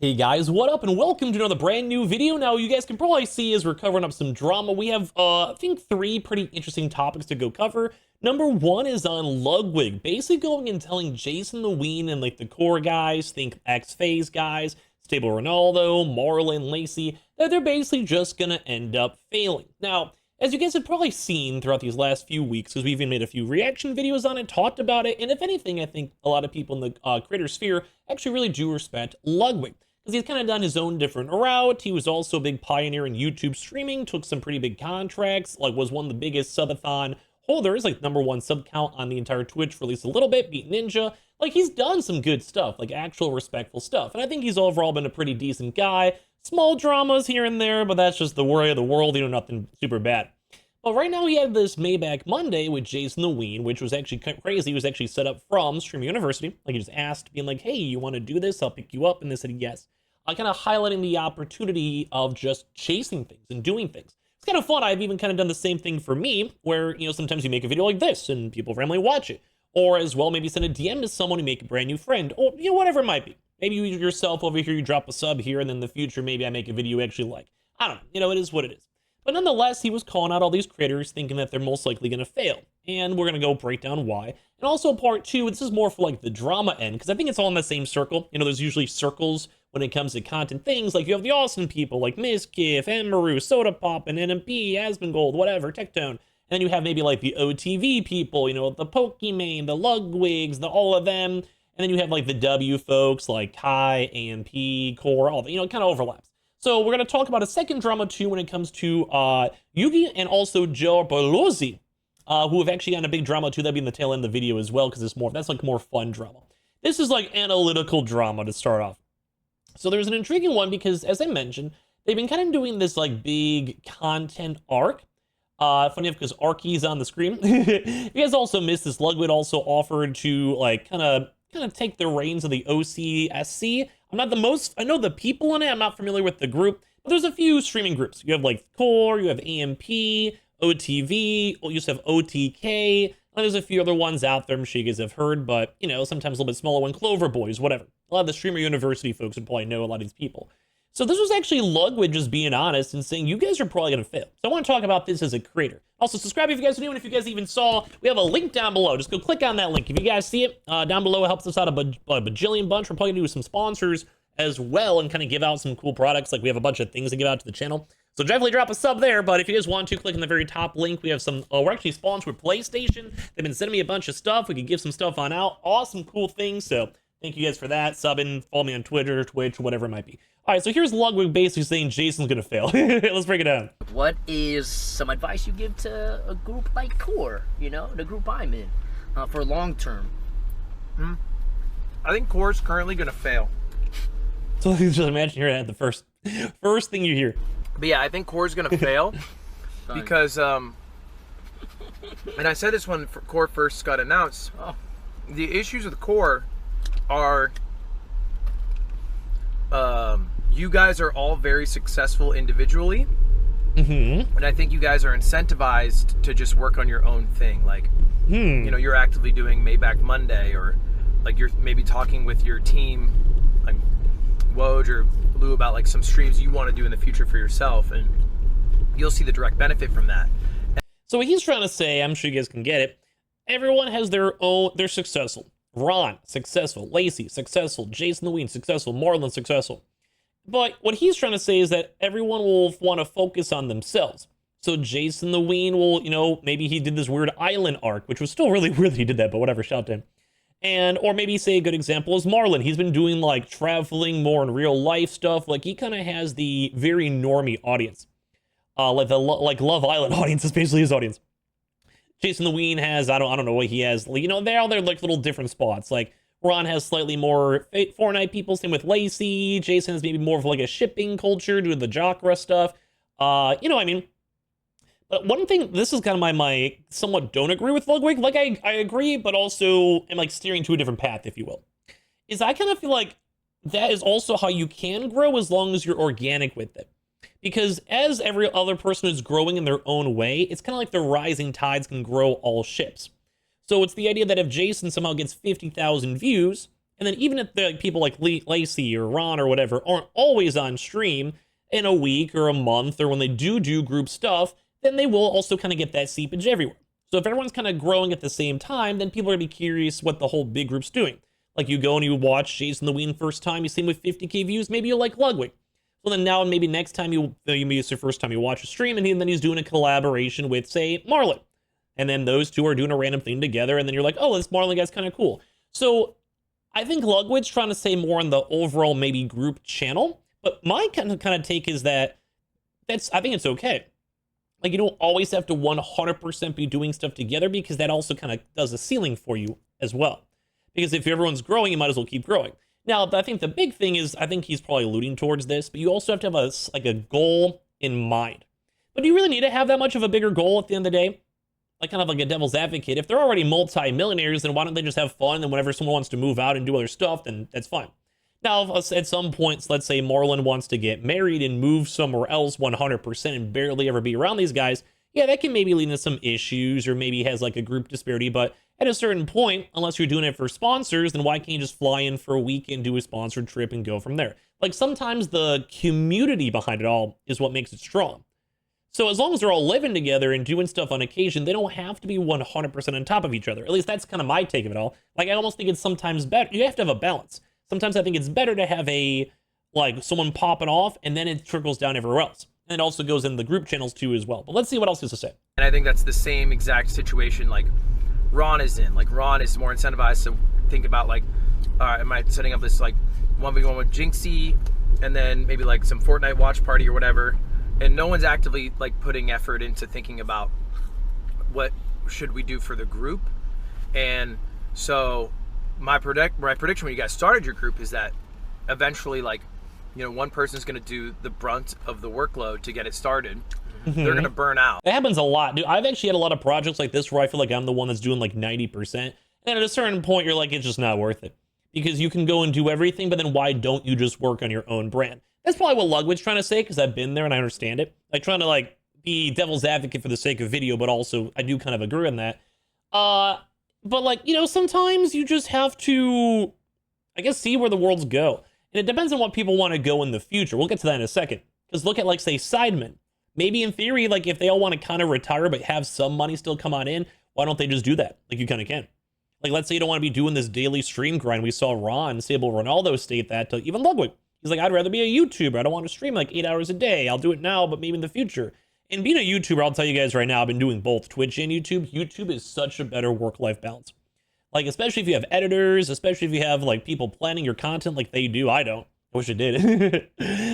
Hey guys, what up and welcome to another brand new video. Now you guys can probably see as we're covering up another brand new video. Now you guys can probably see as we're covering up some drama. We have I think 3 pretty interesting topics to go cover. Number 1 is on Ludwig, basically going and telling JasonTheWeen and like the core guys, think Faze guys, Stable Ronaldo, Marlon Lacy, that they're basically just gonna end up failing. Now, as you guys have probably seen throughout these last few weeks, because we even made a few reaction videos on it, talked about it, and if anything, I think a lot of people in the creator sphere actually really do respect Ludwig, because he's kind of done his own different route. He was also a big pioneer in YouTube streaming, took some pretty big contracts, like was one of the biggest subathon holders, like #1 sub count on the entire Twitch for at least a little bit, beat Ninja. Like, he's done some good stuff, like actual respectful stuff, and I think he's overall been a pretty decent guy. Small dramas here and there, but that's just the worry of the world, nothing super bad. But right now he had this Maybach Monday with JasonTheWeen, which was actually crazy. He was actually set up from Stream University. Like, he just asked, being like, hey, you want to do this? I'll pick you up. And they said yes. Kind of highlighting the opportunity of just chasing things and doing things. It's kind of fun. I've even kind of done the same thing for me, where, sometimes you make a video like this and people randomly watch it. Or as well, maybe send a DM to someone to make a brand new friend, or, whatever it might be. Maybe you yourself over here, you drop a sub here, and then in the future, maybe I make a video you actually like. I don't know. It is what it is. But nonetheless, he was calling out all these creators thinking that they're most likely going to fail. And we're going to go break down why. And also part 2, this is more for like the drama end, because I think it's all in the same circle. There's usually circles when it comes to content things. Like you have the awesome people like Miskiff, Amaru, Soda Pop, and NMP, Asmongold, whatever, Tectone. And then you have maybe like the OTV people, the Pokimane, the Ludwigs, all of them. And then you have like the W folks like Kai, AMP, Core, all the, kind of overlaps. So we're going to talk about a second drama too when it comes to Yugi and also Joe who have actually gotten a big drama too. That'll be in the tail end of the video as well, because that's like more fun drama. This is like analytical drama to start off. So there's an intriguing one because, as I mentioned, they've been kind of doing this like big content arc. Funny enough, because Arky's on the screen. If you guys also missed this, Ludwig also offered to like kind of take the reins of the OCSC. I'm not the most, I know the people in it, I'm not familiar with the group, but there's a few streaming groups. You have like Core, you have AMP, OTV, you just have OTK, and there's a few other ones out there I'm sure you guys have heard, but sometimes a little bit smaller one, Clover Boys, whatever. A lot of the Streamer University folks would probably know a lot of these people. So this was actually Ludwig just being honest and saying, you guys are probably going to fail. So I want to talk about this as a creator. Also, subscribe if you guys are new, and if you guys even saw, we have a link down below. Just go click on that link. If you guys see it, down below, it helps us out a bajillion bunch. We're probably going to do some sponsors as well and kind of give out some cool products. Like, we have a bunch of things to give out to the channel. So definitely drop a sub there, but if you guys want to, click on the very top link. We have some, we're actually sponsored with PlayStation. They've been sending me a bunch of stuff. We could give some stuff on out. Awesome, cool things. So thank you guys for that. Subbing, follow me on Twitter, Twitch, whatever it might be. All right, so here's Ludwig basically saying Jason's gonna fail. Let's break it down. What is some advice you give to a group like Core, the group I'm in, for long term? I think Core's currently gonna fail. So just imagine hearing that the first thing you hear. But yeah, I think Core's gonna fail because, and I said this when Core first got announced. The issues with Core are, you guys are all very successful individually, and I think you guys are incentivized to just work on your own thing. Like, you're actively doing Maybach Monday, or like you're maybe talking with your team, like Woj or Lou, about like some streams you want to do in the future for yourself, and you'll see the direct benefit from that. So what he's trying to say, I'm sure you guys can get it, everyone has their own, they're successful. Ron, successful. Lacy, successful. JasonTheWeen, successful. Marlon, successful. But what he's trying to say is that everyone will want to focus on themselves. So JasonTheWeen will, maybe he did this weird island arc, which was still really weird that he did that, but whatever, shout to him. Or maybe say a good example is Marlon. He's been doing like traveling more in real life stuff. Like, he kind of has the very normie audience. Like the Love Island audience is basically his audience. JasonTheWeen has, I don't know what he has. They're all their like little different spots. Like, Ron has slightly more Fortnite people, same with Lacy. Jason has maybe more of like a shipping culture due to the Jokra stuff. You know what I mean? But one thing, this is kind of my somewhat don't agree with Ludwig. Like, I agree, but also am like steering to a different path, if you will. Is I kind of feel like that is also how you can grow as long as you're organic with it. Because as every other person is growing in their own way, it's kind of like the rising tides can grow all ships. So it's the idea that if Jason somehow gets 50,000 views, And then even if the people like Lacy or Ron or whatever aren't always on stream in a week or a month, or when they do group stuff, then they will also kind of get that seepage everywhere. So if everyone's kind of growing at the same time, then people are going to be curious what the whole big group's doing. Like you go and you watch JasonTheWeen first time, you see him with 50K views, maybe you'll like Ludwig. So then now maybe next time maybe it's the first time you watch a stream, and then he's doing a collaboration with, say, Marlon. And then those two are doing a random thing together, and then you're like, oh, this Marlon guy's kind of cool. So I think Ludwig's trying to say more on the overall maybe group channel, but my kind of take is that I think it's okay. Like, you don't always have to 100% be doing stuff together, because that also kind of does a ceiling for you as well. Because if everyone's growing, you might as well keep growing. Now, I think the big thing is, I think he's probably alluding towards this, but you also have to have a goal in mind. But do you really need to have that much of a bigger goal at the end of the day? Like, kind of like a devil's advocate. If they're already multi-millionaires, then why don't they just have fun? And whenever someone wants to move out and do other stuff, then that's fine. Now, at some points, let's say Marlon wants to get married and move somewhere else 100% and barely ever be around these guys, yeah, that can maybe lead into some issues, or maybe has like a group disparity. But at a certain point, unless you're doing it for sponsors, then why can't you just fly in for a week and do a sponsored trip and go from there? Like, sometimes the community behind it all is what makes it strong. So as long as they're all living together and doing stuff on occasion, they don't have to be 100% on top of each other. At least that's kind of my take of it all. Like, I almost think it's sometimes better. You have to have a balance. Sometimes I think it's better to have someone popping off, and then it trickles down everywhere else. And it also goes in the group channels too as well. But let's see what else he has to say. And I think that's the same exact situation like Ron is in. Like, Ron is more incentivized to think about, like, all right, am I setting up this like 1v1 with Jinxie, and then maybe like some Fortnite watch party or whatever, and no one's actively like putting effort into thinking about what should we do for the group. And so my prediction when you guys started your group is that eventually, like, you know, one person's going to do the brunt of the workload to get it started. They're going to burn out. It happens a lot, dude. I've actually had a lot of projects like this where I feel like I'm the one that's doing like 90%. And at a certain point, you're like, it's just not worth it. Because you can go and do everything, but then why don't you just work on your own brand? That's probably what Ludwig's trying to say, because I've been there and I understand it. Like, trying to like be devil's advocate for the sake of video, but also I do kind of agree on that. But like, you know, sometimes you just have to, I guess, see where the world's go. And it depends on what people want to go in the future. We'll get to that in a second. Because look at, like, say, Sidemen. Maybe in theory, like, if they all want to kind of retire but have some money still come on in, why don't they just do that? Like, you kind of can. Like, let's say you don't want to be doing this daily stream grind. We saw Ron, Sable Ronaldo state that to even Ludwig. He's like, I'd rather be a YouTuber. I don't want to stream like 8 hours a day. I'll do it now, but maybe in the future. And being a YouTuber, I'll tell you guys right now, I've been doing both Twitch and YouTube. YouTube is such a better work-life balance. Like, especially if you have editors, especially if you have, like, people planning your content like they do. I don't. I wish I did.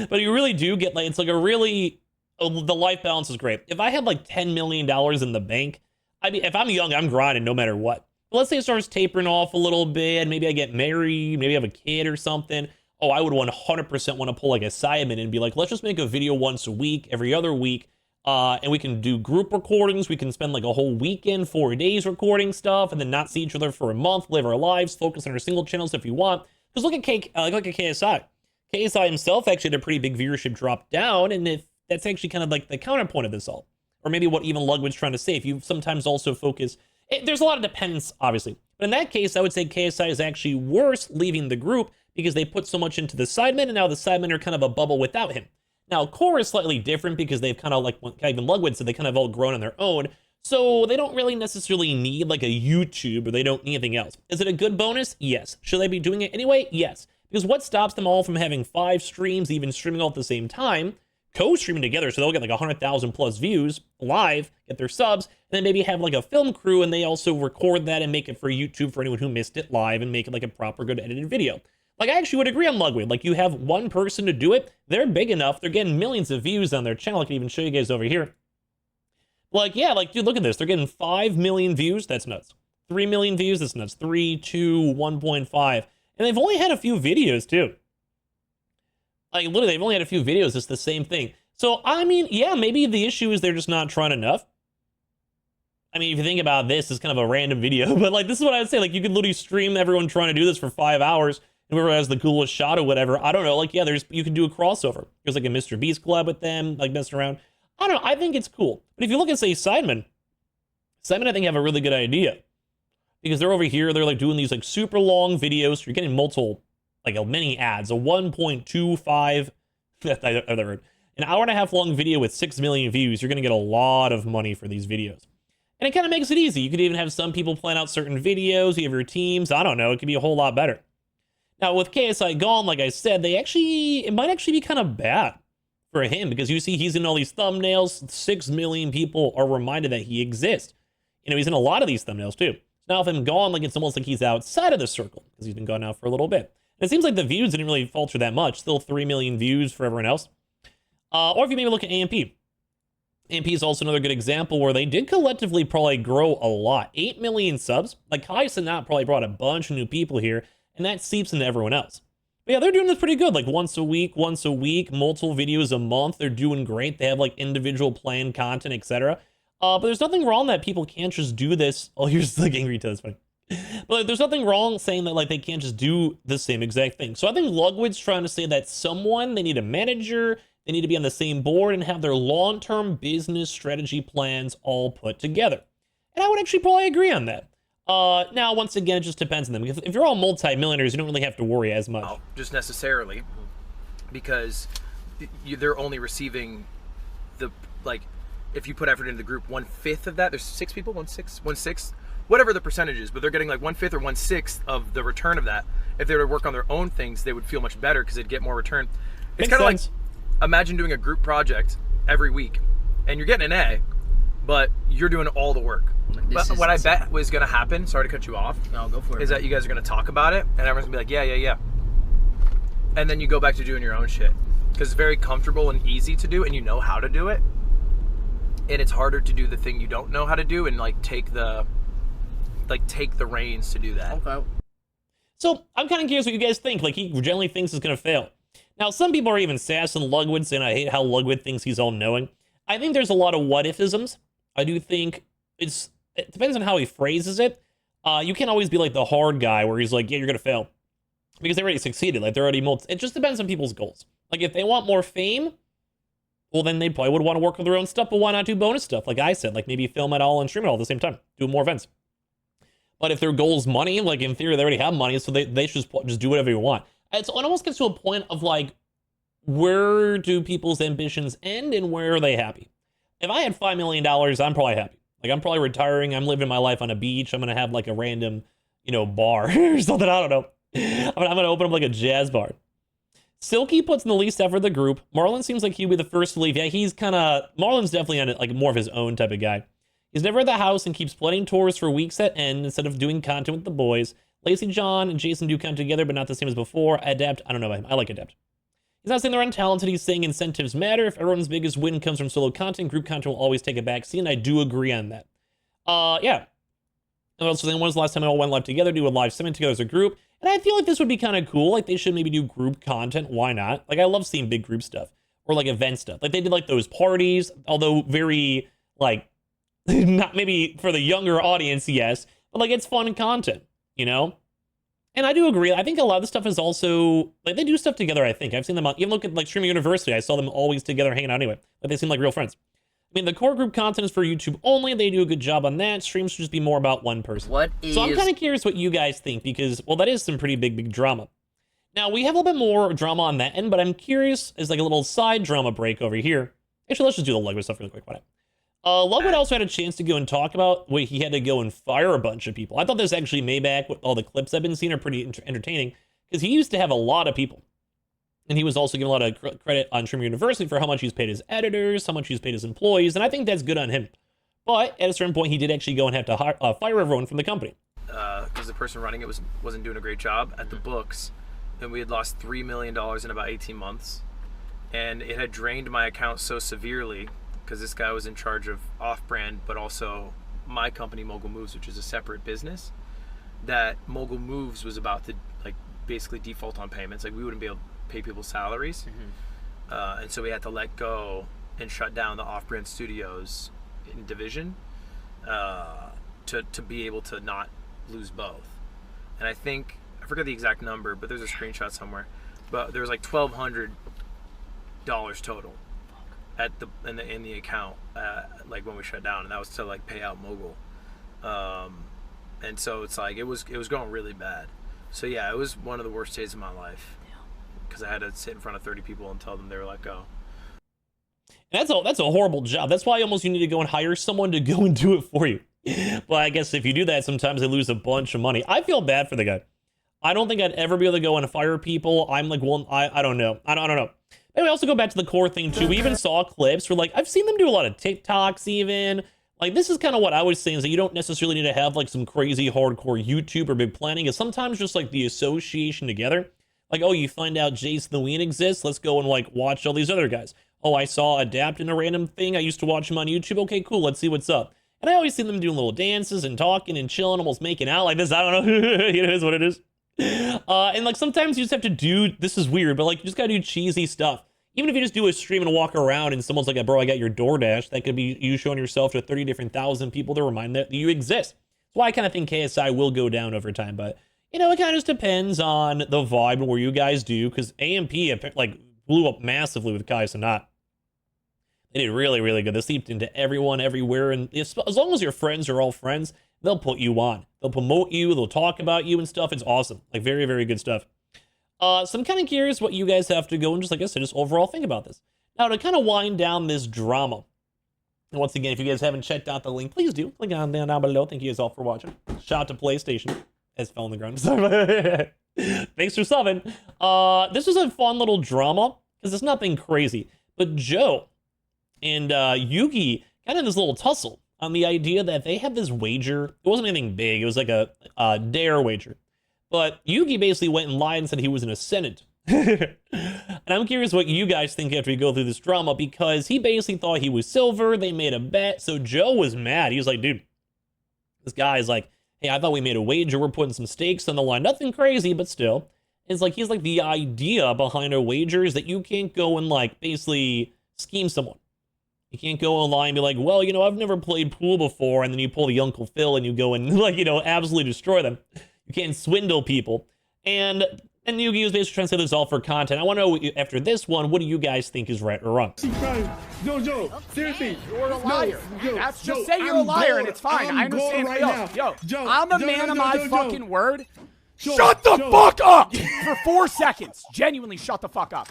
But you really do get, like, it's like a really, the life balance is great. If I had like $10 million in the bank, I mean, if I'm young, I'm grinding no matter what. But let's say it starts tapering off a little bit. Maybe I get married, maybe I have a kid or something. Oh, I would 100% want to pull like a Simon and be like, let's just make a video once a week, every other week. And we can do group recordings. We can spend like a whole weekend, 4 days recording stuff, and then not see each other for a month, live our lives, focus on our single channels if we want. Because look at KSI. KSI himself actually had a pretty big viewership drop down, and if that's actually kind of like the counterpoint of this all. Or maybe what even Ludwig's trying to say, if you sometimes also focus, there's a lot of dependence, obviously. But in that case, I would say KSI is actually worse leaving the group because they put so much into the Sidemen, and now the Sidemen are kind of a bubble without him. Now, Core is slightly different because they've kind of, like even Ludwig said, they kind of all grown on their own. So they don't really necessarily need like a YouTube, or they don't need anything else. Is it a good bonus? Yes. Should they be doing it anyway? Yes. Because what stops them all from having 5 streams, even streaming all at the same time, co-streaming together, so they'll get like 100,000 plus views live, get their subs, and then maybe have like a film crew, and they also record that and make it for YouTube for anyone who missed it live, and make it like a proper good edited video. Like, I actually would agree on Ludwig. Like, you have one person to do it, they're big enough, they're getting millions of views on their channel. I can even show you guys over here. Like, yeah, like, dude, look at this. They're getting 5 million views. That's nuts. 3 million views. That's nuts. 3, 2, 1.5. And they've only had a few videos, too. Like, literally, they've only had a few videos. It's the same thing. So, I mean, yeah, maybe the issue is they're just not trying enough. I mean, if you think about this, it's kind of a random video. But, like, this is what I would say. Like, you could literally stream everyone trying to do this for 5 hours. Whoever has the coolest shot or whatever. I don't know. Like, yeah, you can do a crossover. There's, like, a Mr. Beast collab with them, like, messing around. I don't know. I think it's cool. But if you look at, say, Simon, I think, have a really good idea. because they're over here, they're like doing these like super long videos. You're getting multiple, like many ads, a 1.25, I've never heard, an hour and a half long video with 6 million views. You're going to get a lot of money for these videos. And it kind of makes it easy. You could even have some people plan out certain videos. You have your teams. I don't know. It could be a whole lot better. Now, with KSI gone, like I said, it might actually be kind of bad for him, because you see he's in all these thumbnails. 6 million people are reminded that he exists. You know, he's in a lot of these thumbnails too. So now with him gone, like it's almost like he's outside of the circle, because he's been gone now for a little bit. And it seems like the views didn't really falter that much. Still 3 million views for everyone else. Or if you maybe look at AMP. AMP is also another good example where they did collectively probably grow a lot. 8 million subs. Like Kai Cenat probably brought a bunch of new people here, and that seeps into everyone else. But yeah, they're doing this pretty good. Like once a week, multiple videos a month. They're doing great. They have like individual planned content, etc. But there's nothing wrong that people can't just do this. Oh, you're just like angry to this funny. But like, there's nothing wrong saying that like they can't just do the same exact thing. So I think Ludwig's trying to say that they need a manager, they need to be on the same board and have their long-term business strategy plans all put together. And I would actually probably agree on that. Now, once again, it just depends on them. If you're all multi-millionaires, you don't really have to worry as much. No, just necessarily, because they're only receiving if you put effort into the group, 1/5 of that. There's 6 people, 1/6, whatever the percentage is, but they're getting like 1/5 or 1/6 of the return of that. If they were to work on their own things, they would feel much better because they'd get more return. It's kind of like, imagine doing a group project every week, and you're getting an A, but you're doing all the work. But what I bet was going to happen, sorry to cut you off, no, go for it, is that you guys are going to talk about it, and everyone's going to be like, yeah. And then you go back to doing your own shit. Because it's very comfortable and easy to do, and you know how to do it. And it's harder to do the thing you don't know how to do and like take the reins to do that. Okay. So I'm kind of curious what you guys think. Like he generally thinks it's going to fail. Now, some people are even sassing Ludwig, saying I hate how Ludwig thinks he's all-knowing. I think there's a lot of what-if-isms. I do think it depends on how he phrases it. You can't always be like the hard guy where he's like, yeah, you're going to fail. Because they already succeeded. Like they're already it just depends on people's goals. Like if they want more fame, well, then they probably would want to work with their own stuff, but why not do bonus stuff? Like I said, like maybe film it all and stream it all at the same time, do more events. But if their goal is money, like in theory, they already have money, so they should just do whatever you want. It almost gets to a point of like, where do people's ambitions end and where are they happy? If I had $5 million, I'm probably happy. Like I'm probably retiring. I'm living my life on a beach. I'm going to have like a random, bar or something. I don't know. I'm going to open up like a jazz bar. Silky puts in the least effort of the group. Marlon seems like he'd be the first to leave. Yeah, Marlon's definitely on it, like more of his own type of guy. He's never at the house and keeps planning tours for weeks at end instead of doing content with the boys. Lacy, John, and Jason do content together, but not the same as before. Adept, I don't know about him. I like Adept. He's not saying they're untalented. He's saying incentives matter. If everyone's biggest win comes from solo content, group content will always take a backseat, and I do agree on that. Yeah. And also saying, when's the last time they all went live together, do a live segment together as a group? And I feel like this would be kind of cool. Like they should maybe do group content. Why not? Like I love seeing big group stuff or like event stuff. Like they did like those parties, although very like not maybe for the younger audience, yes, but like it's fun content, And I do agree. I think a lot of the stuff is also like they do stuff together. I think I've seen them on, even look at like Streaming University. I saw them always together hanging out anyway. Like they seem like real friends. I mean, the core group content is for YouTube only. They do a good job on that. Streams should just be more about one person. So I'm kind of curious what you guys think because, well, that is some pretty big drama. Now, we have a little bit more drama on that end, but I'm curious as like a little side drama break over here. Actually, let's just do the Ludwig stuff really quick. Why not? Ludwig also had a chance to go and talk about where he had to go and fire a bunch of people. I thought this actually Maybach with all the clips I've been seeing are pretty entertaining because he used to have a lot of people. And he was also given a lot of credit on Streamer University for how much he's paid his editors, how much he's paid his employees, and I think that's good on him. But at a certain point, he did actually go and have to fire everyone from the company. Because the person running it wasn't doing a great job at the books, and we had lost $3 million in about 18 months. And it had drained my account so severely, because this guy was in charge of off-brand, but also my company, Mogul Moves, which is a separate business, that Mogul Moves was about to like basically default on payments. Like we wouldn't be able to pay people's salaries, and so we had to let go and shut down the off-brand studios in division to be able to not lose both. And I forget the exact number, but there's a screenshot somewhere. But there was like $1,200 total in the account, like when we shut down, and that was to like pay out Mogul. And so it's like it was going really bad. So yeah, it was one of the worst days of my life because I had to sit in front of 30 people and tell them they were let go. That's a horrible job. That's why almost you need to go and hire someone to go and do it for you. But I guess if you do that, sometimes they lose a bunch of money. I feel bad for the guy. I don't think I'd ever be able to go and fire people. I'm like, well, I don't know. I don't know. And we also go back to the core thing too. We even saw clips where like, I've seen them do a lot of TikToks even. Like, this is kind of what I was saying, is that you don't necessarily need to have like some crazy hardcore YouTube or big planning. It's sometimes just like the association together. Like, oh, you find out JasonTheWeen exists. Let's go and like watch all these other guys. Oh, I saw Adapt in a random thing. I used to watch him on YouTube. Okay, cool. Let's see what's up. And I always see them doing little dances and talking and chilling, almost making out like this. I don't know. It is what it is. And like sometimes you just have to do, this is weird, but like you just gotta do cheesy stuff. Even if you just do a stream and walk around and someone's like, bro, I got your DoorDash, that could be you showing yourself to 30 different thousand people to remind that you exist. That's why I kind of think KSI will go down over time. But, you know, it kind of just depends on the vibe and where you guys do, because AMP like blew up massively with Kai Sanat. They did really, really good. They seeped into everyone, everywhere. And as long as your friends are all friends, they'll put you on. They'll promote you. They'll talk about you and stuff. It's awesome. Like, very, very good stuff. So I'm kind of curious what you guys have to go and just, like I said, just overall think about this. Now, to kind of wind down this drama. And once again, if you guys haven't checked out the link, please do. Click on down below. Thank you guys all for watching. Shout out to PlayStation. As fell on the ground. Thanks for subbing. This was a fun little drama, because it's nothing crazy. But Joe and Yugi kind of this little tussle on the idea that they had this wager. It wasn't anything big. It was like a dare wager. But Yugi basically went and lied and said he was an Ascendant. And I'm curious what you guys think after you go through this drama, because he basically thought he was silver. They made a bet. So Joe was mad. He was like, dude, this guy's like, hey, I thought we made a wager. We're putting some stakes on the line. Nothing crazy, but still. It's like, he's like, the idea behind a wager is that you can't go and like basically scheme someone. You can't go online and be like, well, you know, I've never played pool before. And then you pull the Uncle Phil and you go and like, you know, absolutely destroy them. You can't swindle people. And Yugi was basically trying to say this is all for content. I want to know, after this one, what do you guys think is right or wrong? Joe, seriously. You're a liar. Just say you're a liar and it's fine. I understand. Right Yo, Joe, I'm a man of my fucking word. Joe, Shut the Joe. fuck up for 4 seconds. Genuinely shut the fuck up.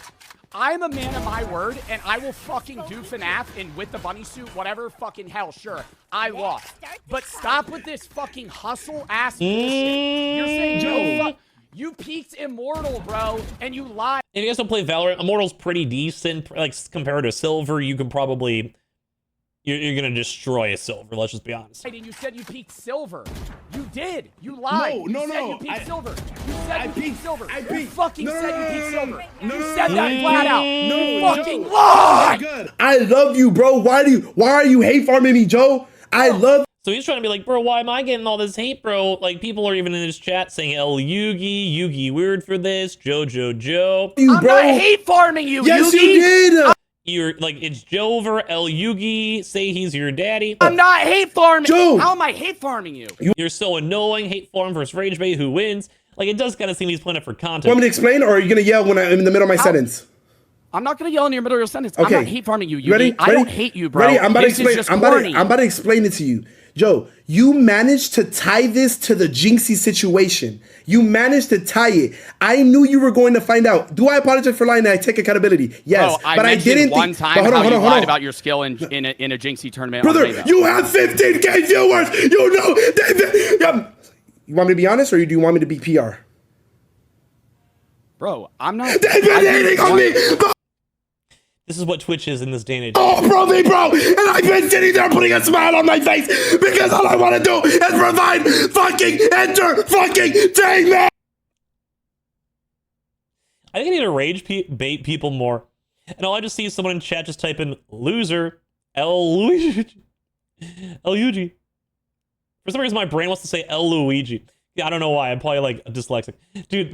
I'm a man of my word, and I will fucking do FNAF and with the bunny suit, whatever fucking hell, sure. I lost. But stop with this fucking hustle-ass bullshit. You're saying, Joe, you peaked Immortal, bro, and you lied. If you guys don't play Valorant, Immortal's pretty decent. Like, compared to Silver, you can probably... You're gonna destroy a Silver, let's just be honest. And you said you peaked Silver. You did. You lied. No. You said you peaked Silver. You said you peaked Silver. You peaked. fucking No, said no, you no, peaked no, Silver. no, You no, said that no, flat out. No, You fucking Joe. lied. Good. I love you, bro. Why are you hate farming me, Joe? I love So he's trying to be like, bro, why am I getting all this hate, bro? Like, people are even in this chat saying, El Yugi weird for this, Joe. you, I'm bro. not hate farming you, Yes, Yugi. you did. You're like, it's Joe over El Yugi, say he's your daddy. I'm not hate farming. Joe. How am I hate farming you? You're so annoying, hate farm versus rage bait, who wins? Like, it does kind of seem he's playing it for Want content. me to explain, or are you gonna yell when I'm in the middle of my sentence? I'm not gonna yell in your middle of your sentence. Okay. I'm not hate farming you, Yugi. Ready? I don't hate you, bro. Ready? I'm about to This is explain. just I'm corny. about to explain it to you, Joe. You managed to tie this to the Jinxie situation. You managed to tie it. I knew you were going to find out. Do I apologize for lying? I take accountability. Yes, Oh, I but I mentioned didn't. one time but hold how on, you hold on. lied about your skill in a Jinxie tournament. on Brother, Rainbow. you have 15K viewers. You know. You want me to be honest, or do you want me to be PR? Bro, I'm not. They've been hating on me. This is what Twitch is in this day and age. Oh, bro, and I've been sitting there putting a smile on my face because all I want to do is provide fucking entertainment. I think I need to rage bait people more. And all I just see is someone in chat just type in loser, Luigi. For some reason, my brain wants to say El Luigi. Yeah, I don't know why. I'm probably like dyslexic. Dude,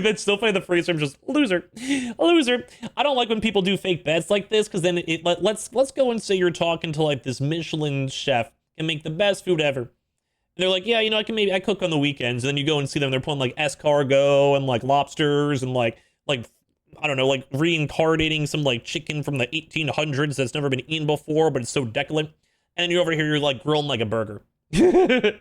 that's so funny. The phrase term just loser. I don't like when people do fake bets like this, because then let's go and say you're talking to like this Michelin chef and make the best food ever. And they're like, yeah, you know, I cook on the weekends. And then you go and see them. They're putting like escargot and like lobsters and like I don't know, like reincarnating some like chicken from the 1800s that's never been eaten before, but it's so decadent. And you're over here, you're like grilling like a burger. And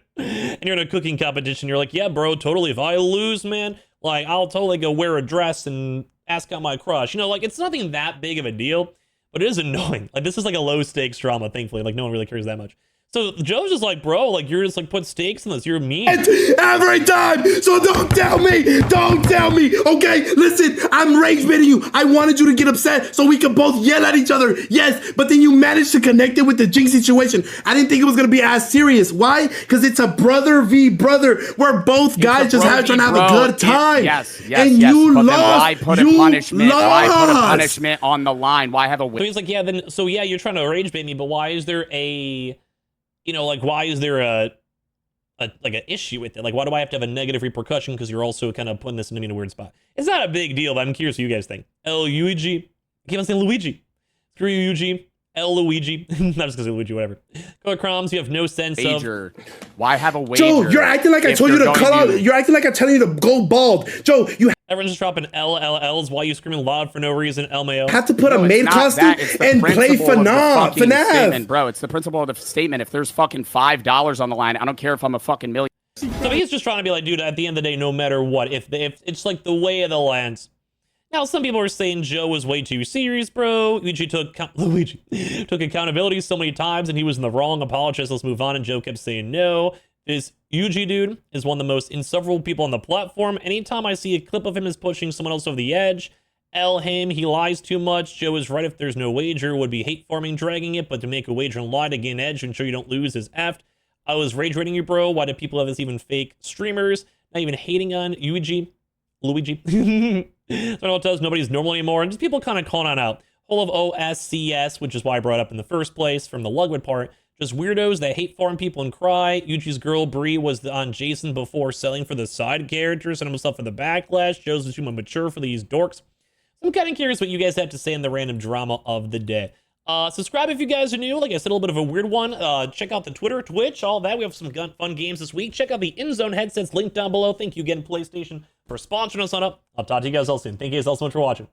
and you're in a cooking competition. You're like, yeah, bro, totally. If I lose, man, like, I'll totally go wear a dress and ask out my crush. You know, like, it's nothing that big of a deal, but it is annoying. Like, this is like a low stakes drama, thankfully. Like, no one really cares that much. So Joe's just like, bro, like, you're just like, put stakes in this. You're mean. Every time. So don't tell me. Don't tell me. Okay, listen, I'm rage baiting you. I wanted you to get upset so we could both yell at each other. Yes, but then you managed to connect it with the Jinx situation. I didn't think it was going to be as serious. Why? Because it's a brother v brother. We're both guys just trying to have a good time. Yes. And you but lost. Then why put a punishment? Why put a punishment on the line? Why have a win? So he's like, yeah, then, so yeah, you're trying to rage bait me, but why is there a, you know, like, why is there like an issue with it? Like, why do I have to have a negative repercussion? Because you're also kind of putting this into me in a weird spot. It's not a big deal, but I'm curious what you guys think. Luigi. I keep on saying Luigi. Screw you, Yugi. Luigi. Not just because of Luigi, whatever. Color Crumbs, you have no sense wager. Why have a wager? Joe, you're acting like I told you to cut out. You're acting like I'm telling you to go bald. Joe, you everyone's just dropping LLLs while you screaming loud for no reason. LMAO. have to put a maid costume and play FNAF. Bro, it's the principle of the statement. If there's fucking $5 on the line, I don't care if I'm a fucking million. So he's just trying to be like, dude, at the end of the day, no matter what, if it's like the way of the land. Now, some people are saying Joe was way too serious, bro. Luigi took accountability so many times and he was in the wrong. Apologize, let's move on. And Joe kept saying no. This Yugi dude is one of the most insufferable people on the platform. Anytime I see a clip of him as pushing someone else over the edge, him, he lies too much. Joe is right if there's no wager, would be hate farming, dragging it, but to make a wager and lie to gain edge and ensure you don't lose is effed. I was rage rating you, bro. Why do people have this even fake streamers? Not even hating on Luigi. So I know it does. Nobody's normal anymore. And just people kind of calling on out. Whole of OSCS, which is why I brought up in the first place from the Ludwig part. Just weirdos that hate foreign people and cry. Yuji's girl Bree was on Jason before selling for the side characters and himself for the backlash. Joe's is too mature for these dorks. I'm kind of curious what you guys have to say in the random drama of the day. Subscribe if you guys are new. Like I said, a little bit of a weird one. Check out the Twitter, Twitch, all that. We have some fun games this week. Check out the InZone headsets linked down below. Thank you again, PlayStation, for sponsoring us on up. I'll talk to you guys all soon. Thank you guys all so much for watching.